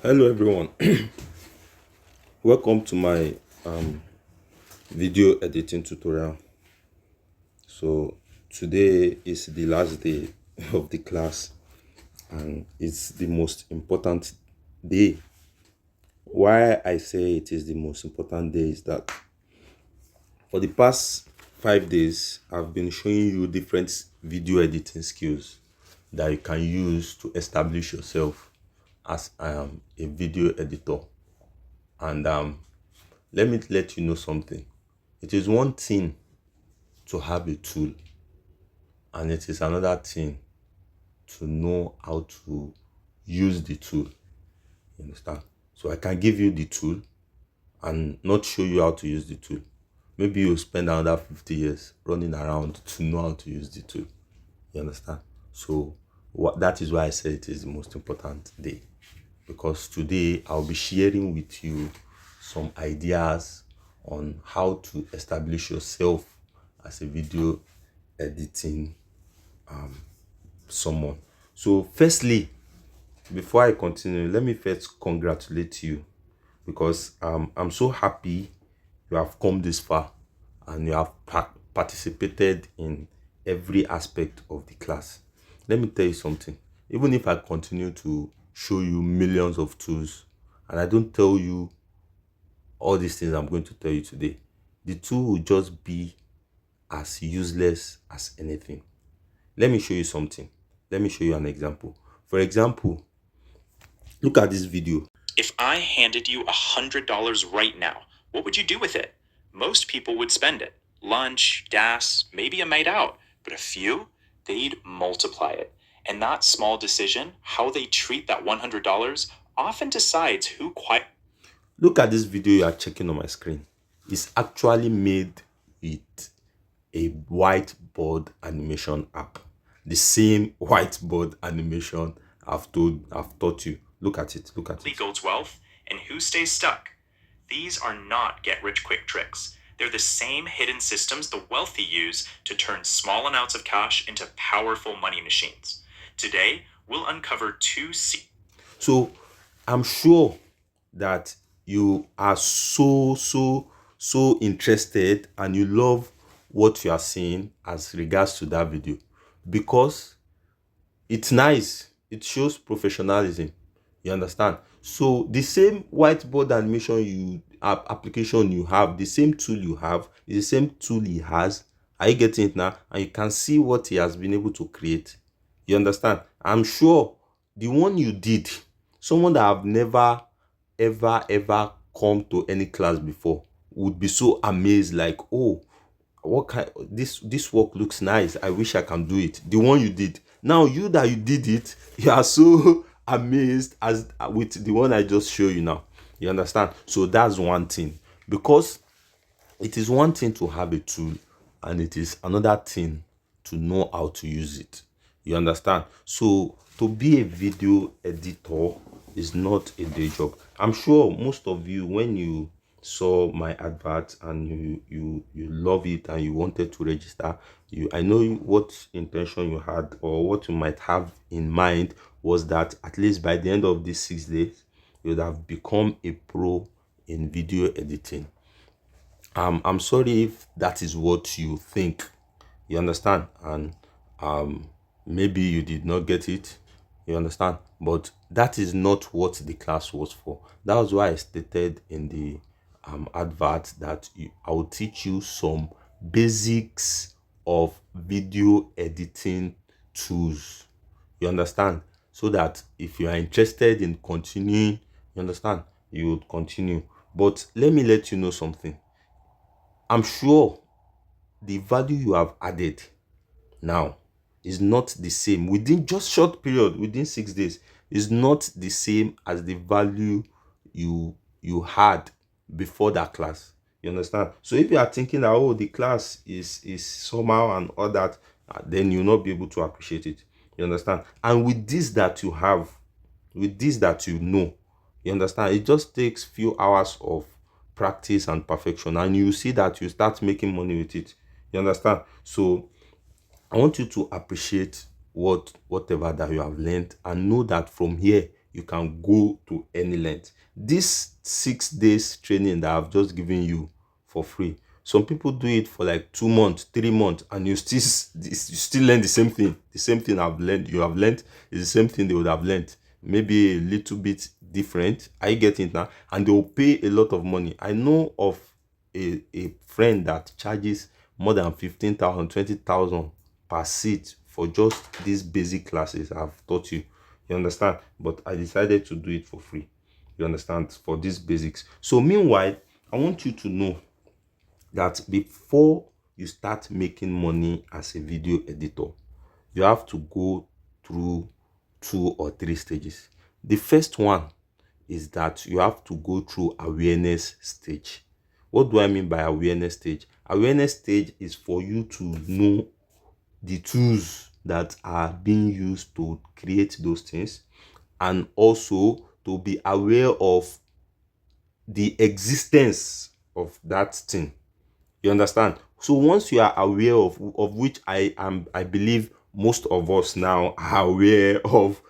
Hello everyone, welcome to my video editing tutorial. So today is the last day of the class and it's the most important day. Why I say it is the most important day is that for the past 5 days I've been showing you different video editing skills that you can use to establish yourself as a video editor. And let me let you know something. It is one thing to have a tool, and it is another thing to know how to use the tool. You understand? So I can give you the tool and not show you how to use the tool. Maybe you'll spend another 50 years running around to know how to use the tool. You understand? So that is why I say it is the most important day. Because today I'll be sharing with you some ideas on how to establish yourself as a video editing someone. So firstly, before I continue, let me first congratulate you because I'm so happy you have come this far and you have participated in every aspect of the class. Let me tell you something. Even if I continue to show you millions of tools and I don't tell you all these things I'm going to tell you today, the tool will just be as useless as anything. Let me show you something. Let me show you an example. For example, look at this video. If I handed you $100 right now, what would you do with it? Most people would spend it. Lunch, gas, maybe a night out. But a few, they'd multiply it. And that small decision, how they treat that $100, often decides who quite. Look at this video you are checking on my screen. It's actually made with a whiteboard animation app. The same whiteboard animation I've taught you. Look at it. Look at it. Builds wealth and who stays stuck. These are not get-rich-quick tricks. They're the same hidden systems the wealthy use to turn small amounts of cash into powerful money machines. Today, we'll uncover So I'm sure that you are so interested and you love what you are seeing as regards to that video because it's nice. It shows professionalism. You understand? So the same whiteboard animation application you have, the same tool you have, is the same tool he has. Are you getting it now? And you can see what he has been able to create. You understand? I'm sure the one you did, someone that have never ever come to any class before would be so amazed, like, oh, what kind, this work looks nice, I wish I can do it. The one you did, now you that you did it, you are so amazed as with the one I just show you now. You understand? So that's one thing, because it is one thing to have a tool and it is another thing to know how to use it. You understand? So to be a video editor is not a day job. I'm sure most of you, when you saw my advert and you love it and you wanted to register, I know what intention you had or what you might have in mind was that at least by the end of these 6 days you would have become a pro in video editing. I'm sorry if that is what you think. You understand? And maybe you did not get it. You understand? But that is not what the class was for. That was why I stated in the advert that I will teach you some basics of video editing tools. You understand? So that if you are interested in continuing, you understand, you would continue. But let me let you know something. I'm sure the value you have added now is not the same within just short period, within 6 days, is not the same as the value you had before that class. You understand? So if you are thinking that, oh, the class is somehow and all that, then you'll not be able to appreciate it. You understand? And with this that you have, with this that you know, you understand, it just takes few hours of practice and perfection and you see that you start making money with it. You understand? So I want you to appreciate whatever that you have learned and know that from here you can go to any length. This 6 days training that I've just given you for free, some people do it for like 2 months, 3 months, and you still learn the same thing. The same thing you have learned is the same thing they would have learned, maybe a little bit different. I get it now, and they will pay a lot of money. I know of a friend that charges more than 15,000, 20,000 per seat for just these basic classes I've taught you. You understand? But I decided to do it for free. You understand? For these basics. So meanwhile, I want you to know that before you start making money as a video editor, you have to go through 2 or 3 stages. The first one is that you have to go through awareness stage. What do I mean by awareness stage? Awareness stage is for you to know the tools that are being used to create those things, and also to be aware of the existence of that thing. You understand? So once you are aware of which I believe most of us now are aware of,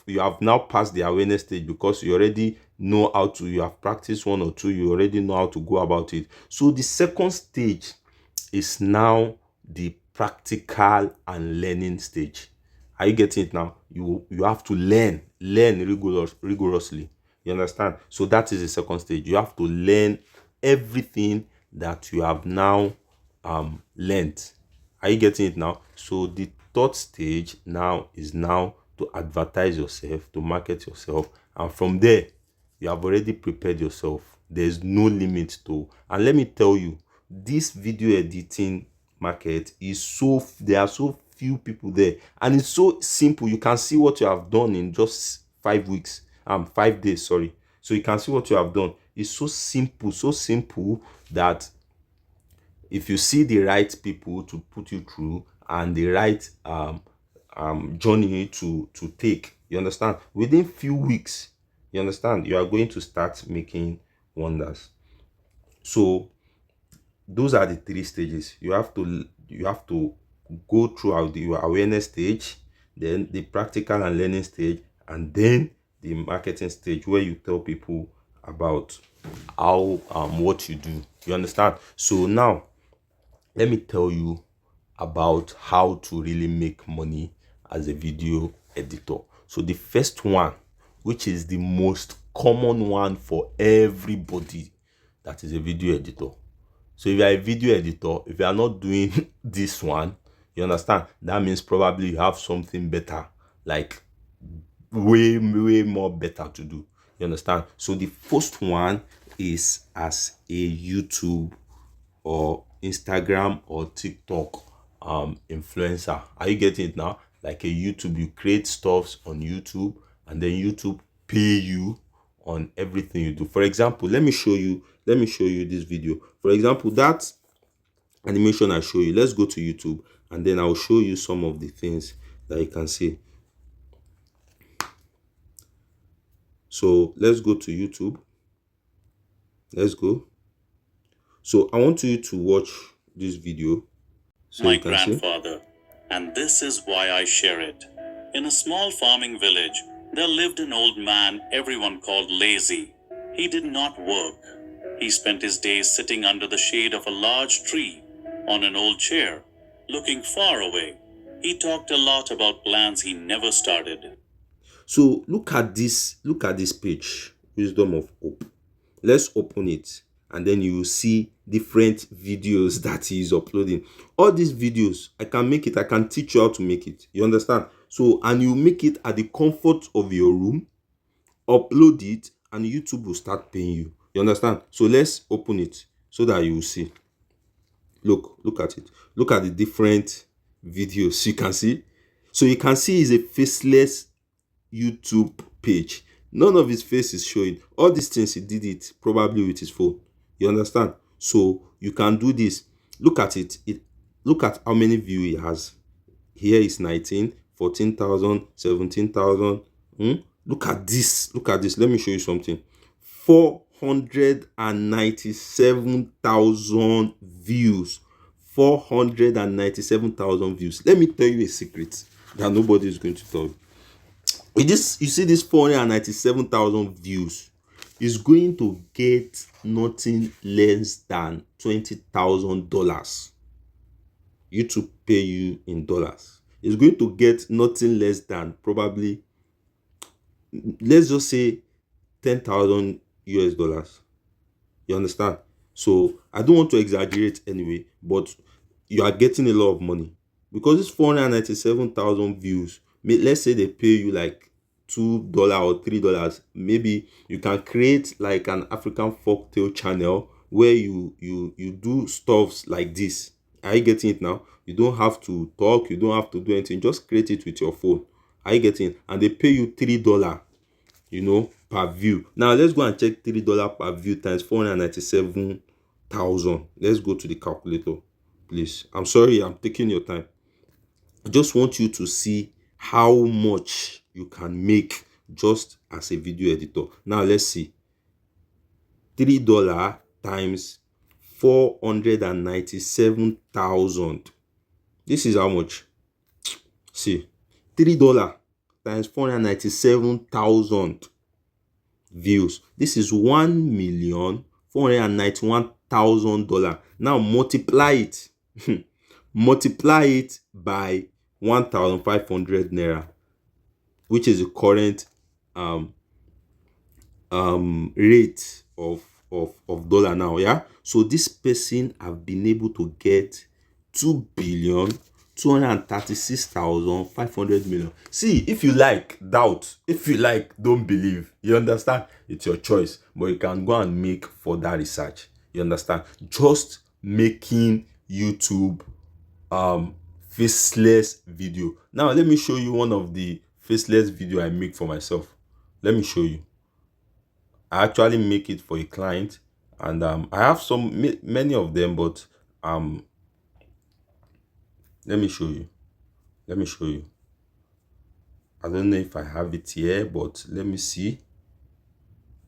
you have now passed the awareness stage, because you already know how to, you have practiced one or two, you already know how to go about it. So the second stage is now the practical and learning stage. Are you getting it now? You have to learn rigorously. You understand? So that is the second stage. You have to learn everything that you have now learned. Are you getting it now? So the third stage now is now to advertise yourself, to market yourself, and from there you have already prepared yourself. There's no limit to. And let me tell you, this video editing market is there are so few people there, and it's so simple. You can see what you have done in just 5 weeks, 5 days, sorry. So you can see what you have done. It's so simple that if you see the right people to put you through, and the right journey to take, you understand, within few weeks, you understand, you are going to start making wonders. So those are the 3 stages. You have to go throughout your awareness stage, then the practical and learning stage, and then the marketing stage, where you tell people about how what you do. You understand? So now let me tell you about how to really make money as a video editor. So the first one, which is the most common one for everybody that is a video editor. So if you are a video editor, if you are not doing this one, you understand, that means probably you have something better, like way more better to do. You understand? So the first one is as a YouTube or Instagram or TikTok influencer. Are you getting it now? Like a YouTube, you create stuffs on YouTube, and then YouTube pay you on everything you do. For example, let me show you this video. For example, that animation I show you, let's go to YouTube, and then I'll show you some of the things that you can see. So let's go to YouTube. Let's go. So I want you to watch this video. So My you can see. grandfather, and this is why I share it. In a small farming village, there lived an old man everyone called lazy. He did not work. He spent his days sitting under the shade of a large tree, on an old chair, looking far away. He talked a lot about plans he never started. So look at this page, Wisdom of Hope. Let's open it, and then you will see different videos that he is uploading. All these videos, I can teach you how to make it. You understand? So, and you make it at the comfort of your room, upload it, and YouTube will start paying you. You understand? So let's open it so that you will see. Look at it. Look at the different videos you can see. So you can see it's a faceless YouTube page. None of his face is showing. All these things, he did it probably with his phone. You understand? So you can do this. Look at it. Look at how many views he has. Here is 19, 14,000, 17,000. Look at this. Let me show you something. 497,000 views. 497,000 views. Let me tell you a secret that nobody is going to tell you. With this, you see this 497,000 views is going to get nothing less than $20,000. YouTube pay you in dollars. It's going to get nothing less than probably, let's just say, 10,000 US dollars. You understand? So I don't want to exaggerate anyway, but you are getting a lot of money because this 497,000 views. Let's say they pay you like $2 or $3. Maybe you can create like an African folktale channel where you do stuffs like this. Are you getting it now? You don't have to talk, you don't have to do anything, just create it with your phone. Are you getting it? And they pay you $3, per view. Now let's go and check $3 per view times 497,000. Let's go to the calculator, please. I'm sorry, I'm taking your time. I just want you to see how much you can make just as a video editor. Now let's see. $3 times 497,000. This is how much. See, $3 times 497,000 views. This is $1,491,000. Now multiply it. Multiply it by 1,500 naira, which is the current rate of dollar now. Yeah. So this person have been able to get 2,236,500,000,000. See, if you like, doubt. If you like, don't believe. You understand? It's your choice, but you can go and make further research. You understand? Just making YouTube faceless video. Now let me show you one of the faceless video I make for myself. Let me show you. I actually make it for a client, and I have many of them, but let me show you. Let me show you. I don't know if I have it here, but let me see.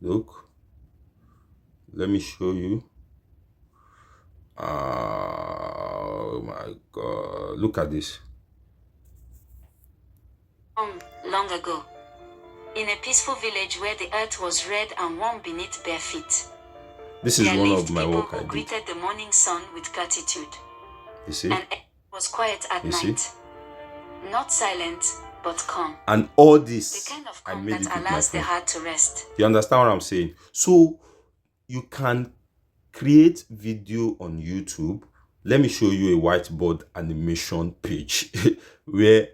Look. Let me show you. Oh my God. Look at this. Long ago, in a peaceful village where the earth was red and warm beneath bare feet, this is there one lived of my people work I who did. greeted the morning sun with gratitude. You see? And it was quiet at You night. see? Not silent, but calm. And all this, The kind of I calm made that it with my allows the phone. heart to rest. You understand what I'm saying? So you can create video on YouTube. Let me show you a whiteboard animation page where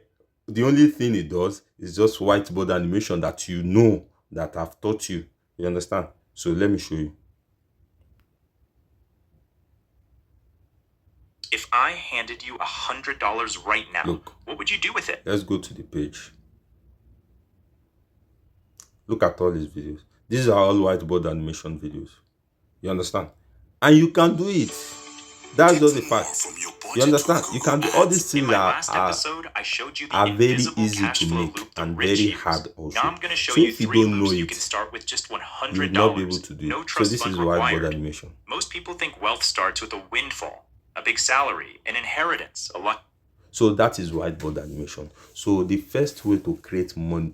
the only thing it does is just whiteboard animation that that I've taught you. You understand? So let me show you. If I handed you $100 right now, look, what would you do with it? Let's go to the page. Look at all these videos. These are all whiteboard animation videos. You understand? And you can do it. That's just the fact. You understand? You can do all these things that are very easy to make and very hard also. Now I'm going to show so you if you 3 don't know loops you it, can start with just $100. you will not be able to do it. No So trust this fund is whiteboard required. animation. Most people think wealth starts with a windfall, a big salary, an inheritance, a luck. So that is whiteboard animation. So the first way to create money,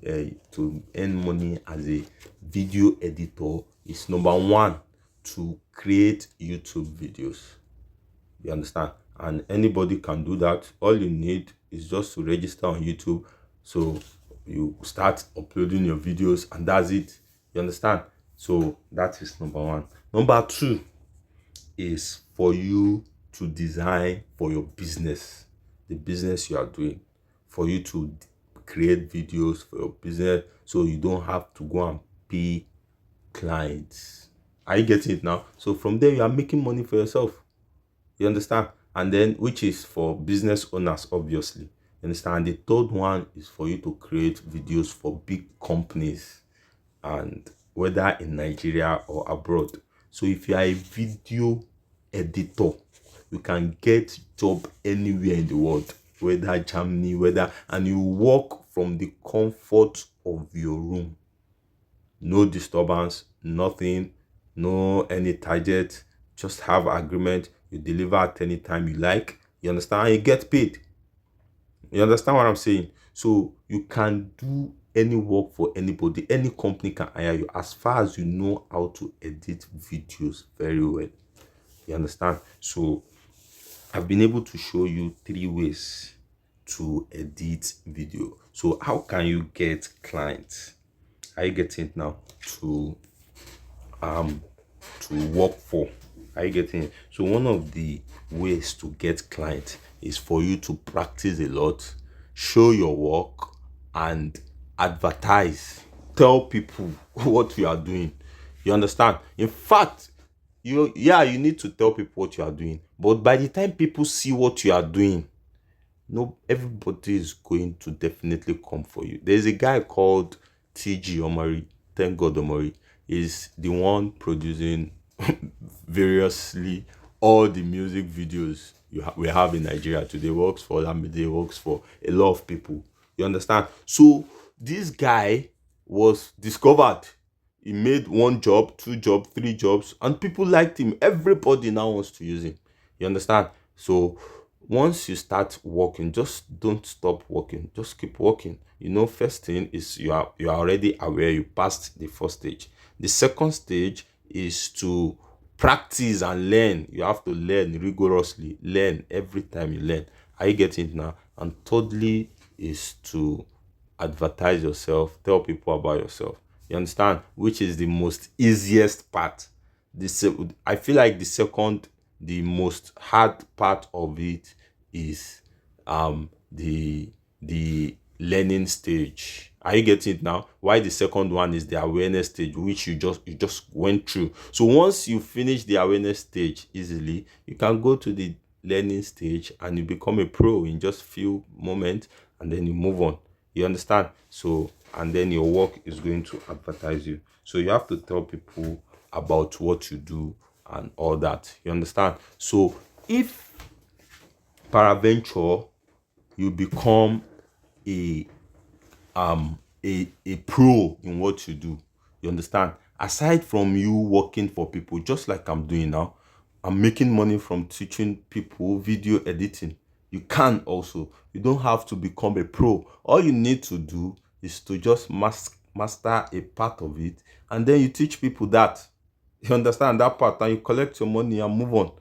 to earn money as a video editor is number one, to create YouTube videos. You understand? And anybody can do that. All you need is just to register on YouTube. So you start uploading your videos and that's it. You understand? So that is number one. Number two is for you to design for your business, the business you are doing, for you to create videos for your business so you don't have to go and pay clients. Are you getting it now? So from there you are making money for yourself. You understand? And then which is for business owners, obviously. You understand? And the third one is for you to create videos for big companies, and whether in Nigeria or abroad. So if you are a video editor, you can get job anywhere in the world, whether Germany, and you work from the comfort of your room. No disturbance, nothing, no any target, just have agreement. You deliver at any time you like. You understand? And you get paid. You understand what I'm saying? So you can do any work for anybody. Any company can hire you as far as you know how to edit videos very well. You understand? So I've been able to show you 3 ways to edit video. So how can you get clients? Are you getting it now? Um to work for. Are you getting it? So one of the ways to get clients is for you to practice a lot, show your work, and advertise. Tell people what you are doing. You understand? In fact, you need to tell people what you are doing. But by the time people see what you are doing, no, everybody is going to definitely come for you. There's a guy called TG Omari. Thank God Omari is the one producing variously all the music videos we have in Nigeria today. Works for Lamide, works for a lot of people. You understand? So this guy was discovered. He made 1 job, 2 jobs, 3 jobs, and people liked him. Everybody now wants to use him. You understand? So once you start working, just don't stop working. Just keep working. First thing is you are already aware you passed the first stage. The second stage is to practice and learn. You have to learn rigorously. Learn every time you learn. Are you getting it now? And thirdly is to advertise yourself, tell people about yourself. You understand? Which is the most easiest part. I feel like the most hard part of it is the learning stage. Are you getting it now? Why the second one is the awareness stage, which you just went through. So once you finish the awareness stage easily, you can go to the learning stage and you become a pro in just few moments, and then you move on. You understand? So, and then your work is going to advertise you. So you have to tell people about what you do and all that. You understand? So if peradventure you become a a pro in what you do, you understand, aside from you working for people just like I'm doing now, I'm making money from teaching people video editing. You can also, you don't have to become a pro. All you need to do is to just master a part of it, and then you teach people that. You understand that part, and you collect your money and move on.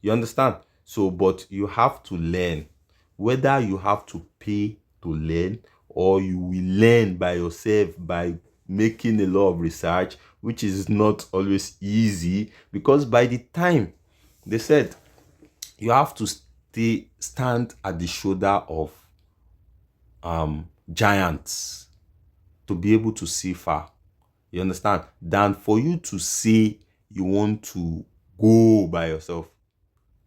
You understand? So but you have to learn. Whether you have to pay to learn, or you will learn by yourself by making a lot of research, which is not always easy, because by the time they said you have to stand at the shoulder of giants to be able to see far. You understand? Than for you to say you want to go by yourself.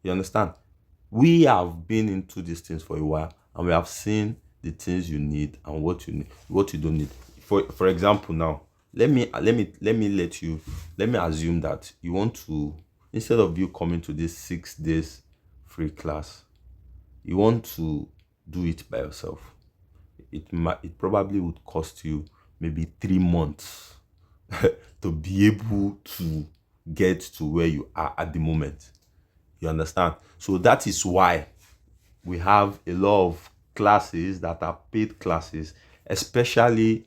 You understand? We have been into these things for a while, and we have seen the things you need and what you need, what you don't need. For example, now let me assume that you want to, instead of you coming to this 6 days free class, you want to do it by yourself. It probably would cost you maybe 3 months to be able to get to where you are at the moment. You understand? So that is why we have a lot of classes that are paid classes, especially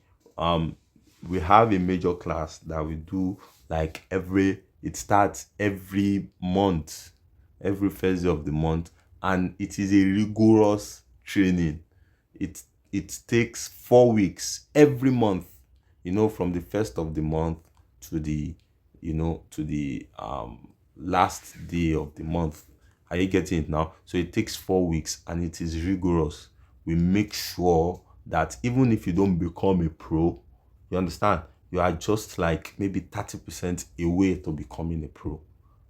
we have a major class that we do, like it starts every month, every first day of the month, and it is a rigorous training. It takes 4 weeks every month, from the first of the month to the last day of the month. Are you getting it now? So it takes 4 weeks and it is rigorous. We make sure that even if you don't become a pro, you understand, you are just like maybe 30% away to becoming a pro.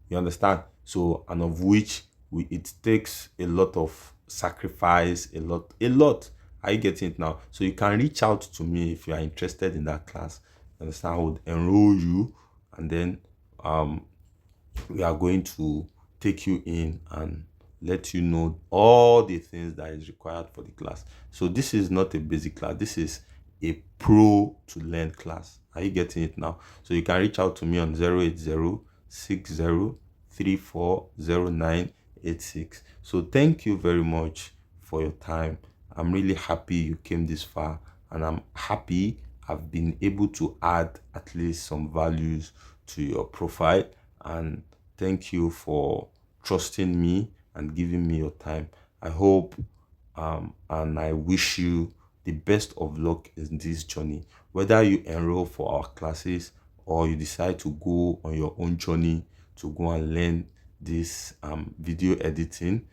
You understand? So, and of which it takes a lot of sacrifice, a lot. Are you getting it now? So you can reach out to me if you are interested in that class. You understand? I would enroll you, and then we are going to take you in and let you know all the things that is required for the class. So this is not a basic class. This is a pro to learn class. Are you getting it now? So you can reach out to me on 08060340986. So thank you very much for your time. I'm really happy you came this far, and I'm happy I've been able to add at least some values to your profile. And thank you for trusting me and giving me your time. I hope and I wish you the best of luck in this journey. Whether you enroll for our classes or you decide to go on your own journey to go and learn this video editing,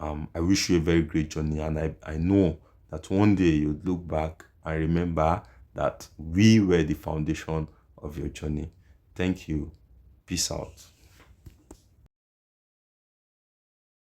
I wish you a very great journey. And I know that one day you'll look back and remember that we were the foundation of your journey. Thank you. Peace out.